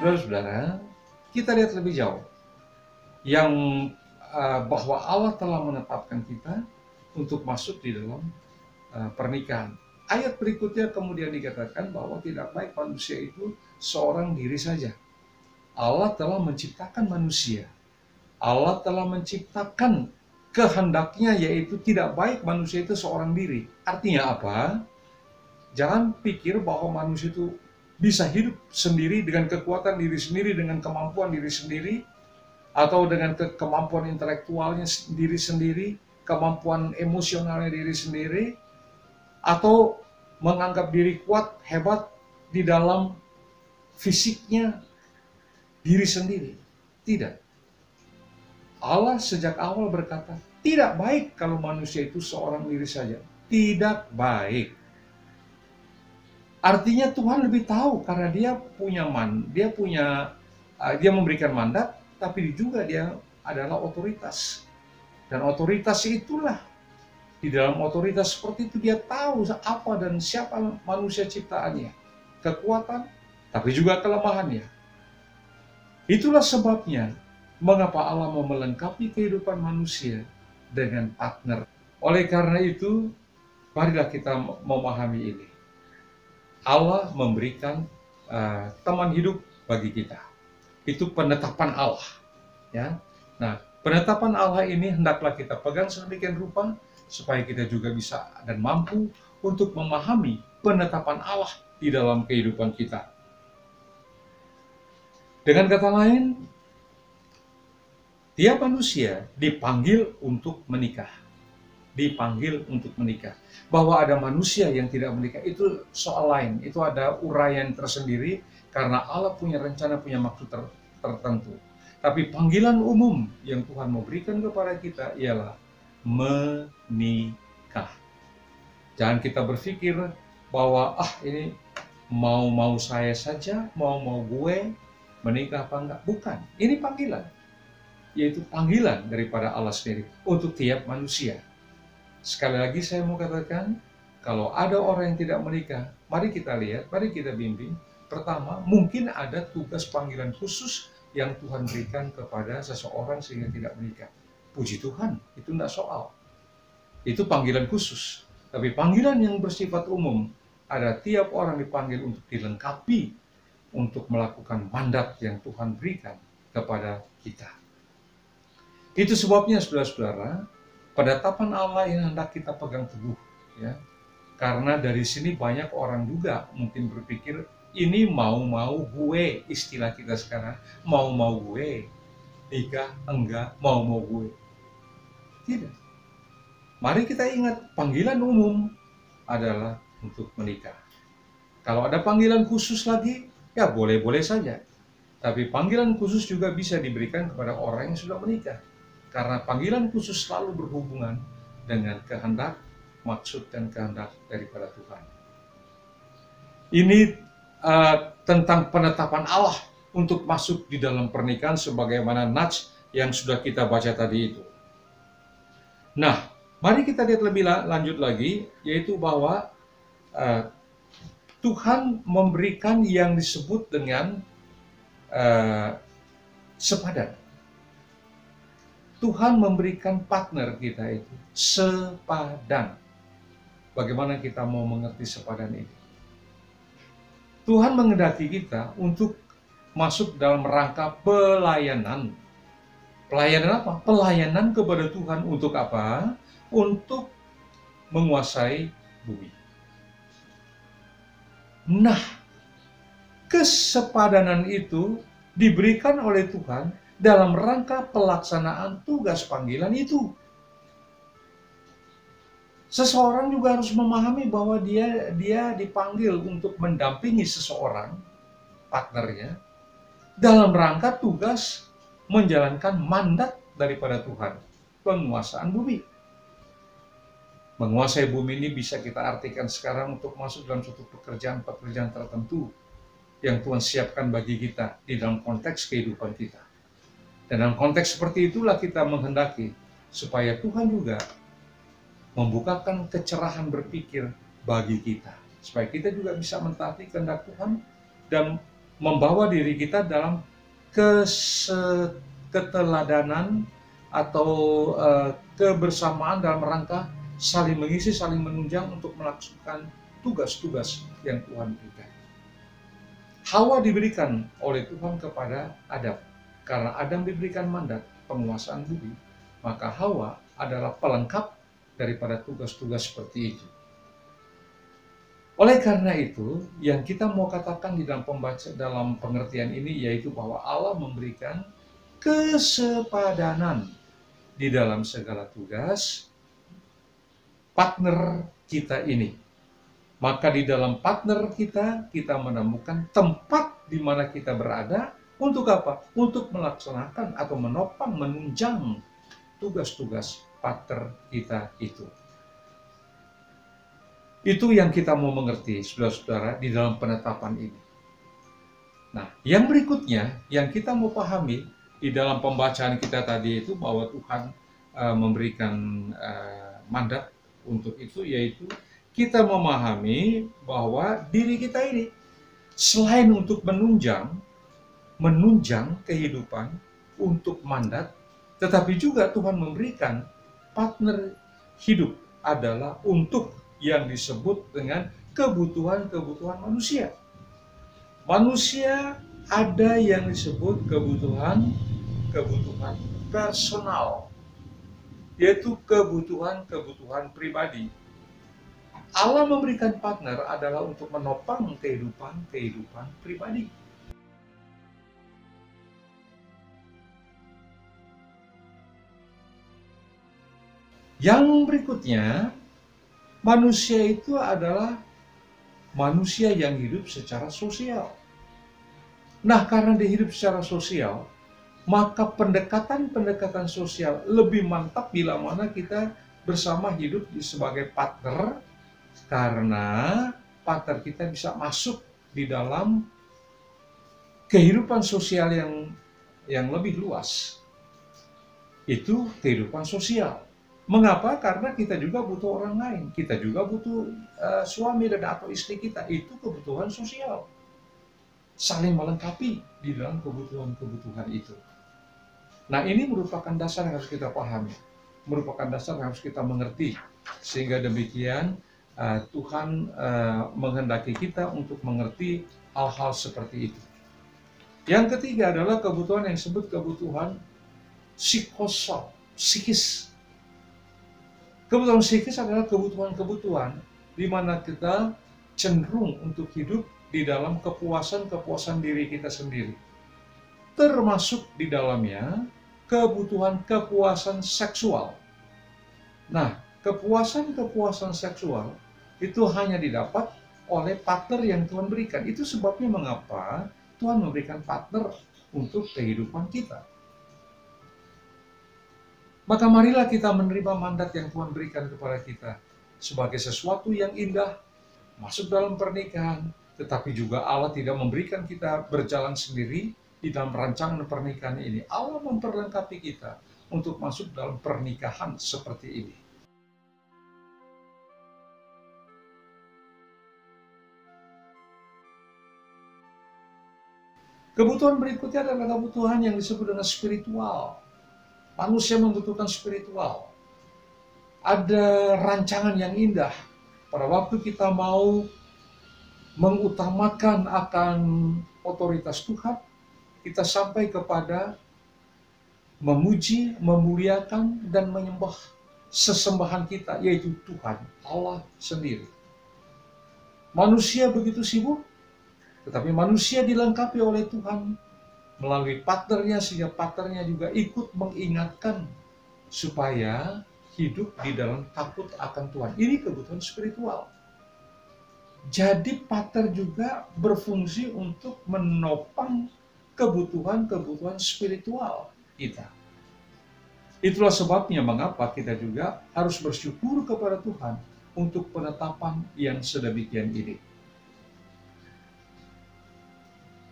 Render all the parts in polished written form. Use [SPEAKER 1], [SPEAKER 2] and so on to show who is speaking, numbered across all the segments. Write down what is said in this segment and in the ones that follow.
[SPEAKER 1] Saudara-saudara, kita lihat lebih jauh. Yang bahwa Allah telah menetapkan kita untuk masuk di dalam pernikahan. Ayat berikutnya kemudian dikatakan bahwa tidak baik manusia itu seorang diri saja. Allah telah menciptakan manusia. Allah telah menciptakan kehendaknya, yaitu tidak baik manusia itu seorang diri. Artinya apa? Jangan pikir bahwa manusia itu bisa hidup sendiri dengan kekuatan diri sendiri, dengan kemampuan diri sendiri, atau dengan kemampuan intelektualnya diri sendiri, kemampuan emosionalnya diri sendiri, atau menganggap diri kuat, hebat di dalam fisiknya diri sendiri. Tidak. Allah sejak awal berkata, tidak baik kalau manusia itu seorang diri saja. Tidak baik. Artinya Tuhan lebih tahu karena dia memberikan mandat, tapi juga dia adalah otoritas. Dan otoritas itulah, di dalam otoritas seperti itu dia tahu apa dan siapa manusia ciptaannya, kekuatan, tapi juga kelemahannya. Itulah sebabnya mengapa Allah mau melengkapi kehidupan manusia dengan partner. Oleh karena itu, marilah kita memahami ini. Allah memberikan teman hidup bagi kita. Itu penetapan Allah. Ya. Nah, penetapan Allah ini hendaklah kita pegang sedemikian rupa supaya kita juga bisa dan mampu untuk memahami penetapan Allah di dalam kehidupan kita. Dengan kata lain, tiap manusia dipanggil untuk menikah. Dipanggil untuk menikah. Bahwa ada manusia yang tidak menikah itu soal lain. Itu ada uraian tersendiri karena Allah punya rencana, punya maksud tertentu. Tapi panggilan umum yang Tuhan mau berikan kepada kita ialah menikah. Jangan kita berpikir bahwa ini mau saya saja, mau gue menikah apa enggak. Bukan, ini panggilan. Yaitu panggilan daripada Allah sendiri untuk tiap manusia. Sekali lagi saya mau katakan, kalau ada orang yang tidak menikah, mari kita lihat, mari kita bimbing. Pertama, mungkin ada tugas panggilan khusus yang Tuhan berikan kepada seseorang sehingga tidak menikah. Puji Tuhan, itu tidak soal. Itu panggilan khusus. Tapi panggilan yang bersifat umum, ada tiap orang dipanggil untuk dilengkapi, untuk melakukan mandat yang Tuhan berikan kepada kita. Itu sebabnya saudara-saudara, penetapan Allah yang hendak kita pegang teguh, ya. Karena dari sini banyak orang juga mungkin berpikir ini mau gue, istilah kita sekarang, mau gue, nikah enggak, mau gue. Tidak. Mari kita ingat panggilan umum adalah untuk menikah. Kalau ada panggilan khusus lagi, ya boleh-boleh saja. Tapi panggilan khusus juga bisa diberikan kepada orang yang sudah menikah. Karena panggilan khusus selalu berhubungan dengan kehendak, maksud dan kehendak daripada Tuhan. Ini tentang penetapan Allah untuk masuk di dalam pernikahan sebagaimana nats yang sudah kita baca tadi itu. Nah, mari kita lihat lebih lanjut lagi, yaitu bahwa Tuhan memberikan yang disebut dengan sepadan. Tuhan memberikan partner kita itu sepadan. Bagaimana kita mau mengerti sepadan ini? Tuhan menghendaki kita untuk masuk dalam rangka pelayanan. Pelayanan apa? Pelayanan kepada Tuhan untuk apa? Untuk menguasai bumi. Nah, kesepadanan itu diberikan oleh Tuhan dalam rangka pelaksanaan tugas panggilan itu. Seseorang juga harus memahami bahwa dia dipanggil untuk mendampingi seseorang, partnernya, dalam rangka tugas menjalankan mandat daripada Tuhan, penguasaan bumi. Menguasai bumi ini bisa kita artikan sekarang untuk masuk dalam suatu pekerjaan tertentu yang Tuhan siapkan bagi kita di dalam konteks kehidupan kita. Dan dalam konteks seperti itulah kita menghendaki supaya Tuhan juga membukakan kecerahan berpikir bagi kita. Supaya kita juga bisa mentaati kehendak Tuhan dan membawa diri kita dalam keteladanan atau kebersamaan dalam rangka saling mengisi, saling menunjang untuk melakukan tugas-tugas yang Tuhan berikan. Hawa diberikan oleh Tuhan kepada Adam. Karena Adam diberikan mandat penguasaan bumi, maka Hawa adalah pelengkap daripada tugas-tugas seperti itu. Oleh karena itu, yang kita mau katakan di dalam pengertian ini yaitu bahwa Allah memberikan kesepadanan di dalam segala tugas partner kita ini. Maka di dalam partner kita menemukan tempat di mana kita berada untuk apa? Untuk melaksanakan atau menopang, menunjang tugas-tugas partner kita itu. Itu yang kita mau mengerti, saudara-saudara, di dalam penetapan ini. Nah, yang berikutnya, yang kita mau pahami di dalam pembacaan kita tadi itu bahwa Tuhan memberikan mandat untuk itu, yaitu kita memahami bahwa diri kita ini selain untuk menunjang kehidupan untuk mandat, tetapi juga Tuhan memberikan partner hidup adalah untuk yang disebut dengan kebutuhan-kebutuhan manusia. Manusia ada yang disebut kebutuhan personal, yaitu kebutuhan pribadi. Allah memberikan partner adalah untuk menopang kehidupan pribadi. Yang berikutnya, manusia itu adalah manusia yang hidup secara sosial. Nah, karena dia hidup secara sosial, maka pendekatan sosial lebih mantap bila mana kita bersama hidup sebagai partner, karena partner kita bisa masuk di dalam kehidupan sosial yang lebih luas. Itu kehidupan sosial. Mengapa? Karena kita juga butuh orang lain. Kita juga butuh suami dan atau istri kita. Itu kebutuhan sosial. Saling melengkapi di dalam kebutuhan itu. Nah, ini merupakan dasar yang harus kita pahami. Merupakan dasar yang harus kita mengerti. Sehingga demikian Tuhan menghendaki kita untuk mengerti hal-hal seperti itu. Yang ketiga adalah kebutuhan yang disebut kebutuhan psikis. Kebutuhan psikis adalah kebutuhan di mana kita cenderung untuk hidup di dalam kepuasan diri kita sendiri. Termasuk di dalamnya kepuasan seksual. Nah, kepuasan seksual itu hanya didapat oleh partner yang Tuhan berikan. Itu sebabnya mengapa Tuhan memberikan partner untuk kehidupan kita. Maka marilah kita menerima mandat yang Tuhan berikan kepada kita sebagai sesuatu yang indah, masuk dalam pernikahan, tetapi juga Allah tidak memberikan kita berjalan sendiri di dalam rancangan pernikahan ini. Allah memperlengkapi kita untuk masuk dalam pernikahan seperti ini. Kebutuhan berikutnya adalah kebutuhan yang disebut dengan spiritual. Manusia membutuhkan spiritual. Ada rancangan yang indah. Pada waktu kita mau mengutamakan akan otoritas Tuhan, kita sampai kepada memuji, memuliakan, dan menyembah sesembahan kita, yaitu Tuhan, Allah sendiri. Manusia begitu sibuk, tetapi manusia dilengkapi oleh Tuhan melalui partnernya, sehingga partnernya juga ikut mengingatkan supaya hidup di dalam takut akan Tuhan. Ini kebutuhan spiritual. Jadi partner juga berfungsi untuk menopang kebutuhan spiritual kita. Itulah sebabnya mengapa kita juga harus bersyukur kepada Tuhan untuk penetapan yang sedemikian ini.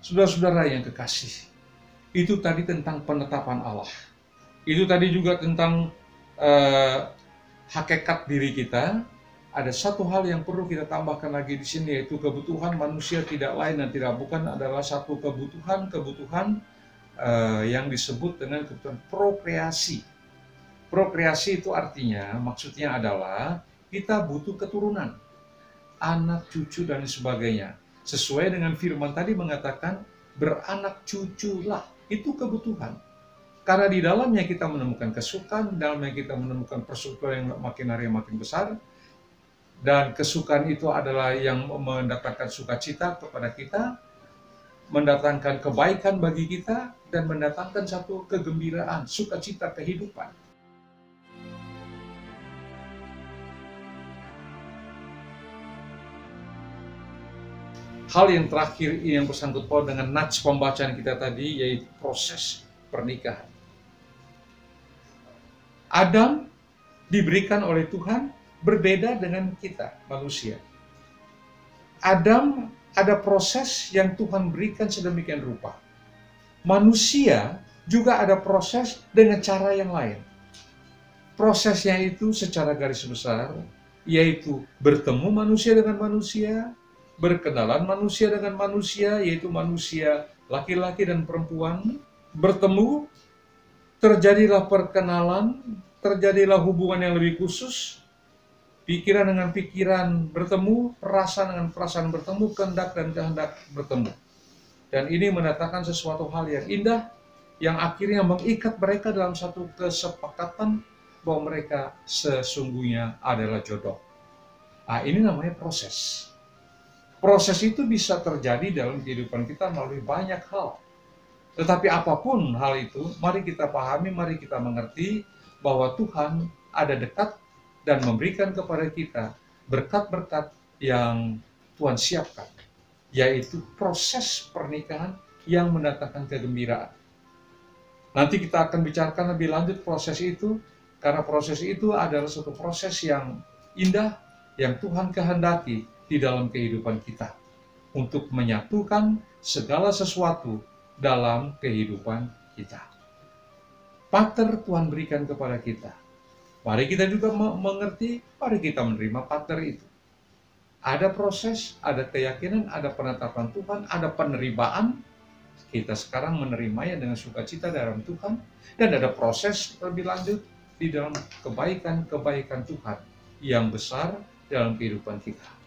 [SPEAKER 1] Saudara-saudara yang kekasih, itu tadi tentang penetapan Allah. Itu tadi juga tentang hakikat diri kita ada satu hal yang perlu kita tambahkan lagi di sini, yaitu kebutuhan manusia tidak lain dan tidak bukan adalah satu kebutuhan yang disebut dengan kebutuhan prokreasi. Prokreasi itu artinya, maksudnya adalah kita butuh keturunan, anak, cucu, dan sebagainya. Sesuai dengan firman tadi mengatakan, beranak cuculah, itu kebutuhan. Karena di dalamnya kita menemukan kesukaan, di dalamnya kita menemukan persekutuan yang makin hari makin besar, dan kesukaan itu adalah yang mendatangkan sukacita kepada kita, mendatangkan kebaikan bagi kita, dan mendatangkan satu kegembiraan, sukacita kehidupan. Hal yang terakhir yang bersangkut paut dengan nats pembacaan kita tadi, yaitu proses pernikahan. Adam diberikan oleh Tuhan berbeda dengan kita, manusia. Adam ada proses yang Tuhan berikan sedemikian rupa. Manusia juga ada proses dengan cara yang lain. Prosesnya itu secara garis besar, yaitu bertemu manusia dengan manusia, berkenalan manusia dengan manusia, yaitu manusia laki-laki dan perempuan, bertemu, terjadilah perkenalan, terjadilah hubungan yang lebih khusus, pikiran dengan pikiran bertemu, perasaan dengan perasaan bertemu, kehendak dan kehendak bertemu. Dan ini mendatangkan sesuatu hal yang indah, yang akhirnya mengikat mereka dalam satu kesepakatan bahwa mereka sesungguhnya adalah jodoh. Nah, ini namanya proses. Proses itu bisa terjadi dalam kehidupan kita melalui banyak hal. Tetapi apapun hal itu, mari kita pahami, mari kita mengerti bahwa Tuhan ada dekat dan memberikan kepada kita berkat-berkat yang Tuhan siapkan, yaitu proses pernikahan yang mendatangkan kegembiraan. Nanti kita akan bicarakan lebih lanjut proses itu, karena proses itu adalah suatu proses yang indah, yang Tuhan kehendaki di dalam kehidupan kita, untuk menyatukan segala sesuatu dalam kehidupan kita. Partner Tuhan berikan kepada kita. Mari kita juga mengerti, mari kita menerima partner itu. Ada proses, ada keyakinan, ada penetapan Tuhan, ada penerimaan. Kita sekarang menerimanya dengan sukacita dalam Tuhan, dan ada proses lebih lanjut di dalam kebaikan-kebaikan Tuhan yang besar dalam kehidupan kita.